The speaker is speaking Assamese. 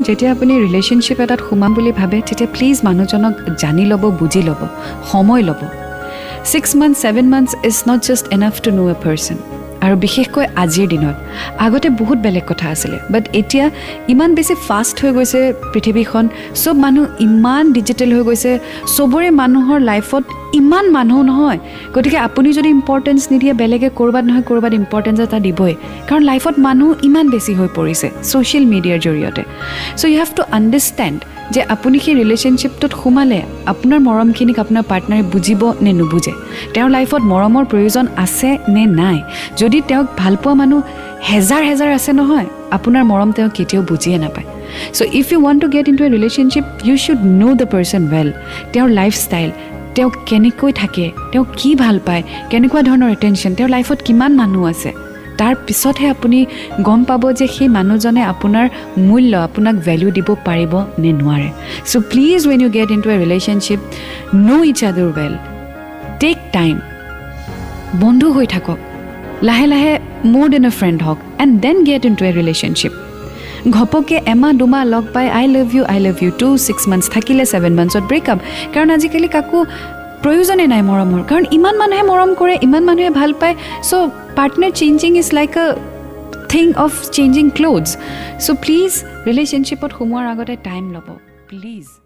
যেতিয়া আপুনি ৰিলেশ্যনশ্বিপ এটাত সোমাম বুলি ভাবে তেতিয়া প্লিজ মানুহজনক জানি ল'ব বুজি ল'ব সময় ল'ব 6 months 7 months is not just enough to know a person আৰু বিশেষকৈ আজিৰ দিনত আগতে বহুত বেলেগ কথা আছিলে বাট এতিয়া ইমান বেছি ফাষ্ট হৈ গৈছে পৃথিৱীখন সব মানুহ ইমান ডিজিটেল হৈ গৈছে সবৰে মানুহৰ লাইফত ইমান মানুহ নহয় গতিকে আপুনি যদি ইম্পৰ্টেন্স নিদিয়ে বেলেগে কৰবাত নহয় কৰবাত ইম্পৰ্টেন্স এটা দিবই কাৰণ লাইফত মানুহ ইমান বেছি হৈ পৰিছে সোশ্যাল মিডিয়াৰ জৰিয়তে so you have to understand যে আপুনি সেই ৰিলেশ্যনশ্বিপটোত সোমালে আপোনাৰ মৰমখিনিক আপোনাৰ পাৰ্টনাৰে বুজিব নে নুবুজে তেওঁৰ লাইফত মৰমৰ প্ৰয়োজন আছে নে নাই যদি তেওঁক ভাল পোৱা মানুহ হেজাৰ হেজাৰ আছে নহয় আপোনাৰ মৰম তেওঁ কেতিয়াও বুজিয়ে নাপায় so if you want to get into a relationship you should know the person well তেওঁৰ লাইফষ্টাইল তেওঁ কেনেকৈ থাকে তেওঁ কি ভাল পায় কেনেকুৱা ধৰণৰ এটেনশ্যন তেওঁৰ লাইফত কিমান মানুহ আছে তাৰ পিছতহে আপুনি গম পাব যে সেই মানুহজনে আপোনাৰ মূল্য আপোনাক ভ্যালু দিব পাৰিব নে নোৱাৰে so please when you get into a relationship know each other well take time বন্ধু হৈ থাকক লাহে লাহে more than a friend হওক and then get into a relationship ঘপকে এমাহ দুমাহ লগ পাই I love you too 6 months থাকিলে 7 monthsত ব্ৰেকআপ কাৰণ আজিকালি কাকো প্ৰয়োজনে নাই মৰমৰ কাৰণ ইমান মানুহে মৰম কৰে ইমান মানুহে ভাল পায় so partner changing is like a thing of changing clothes so please relationship ot humwar agote time lobo please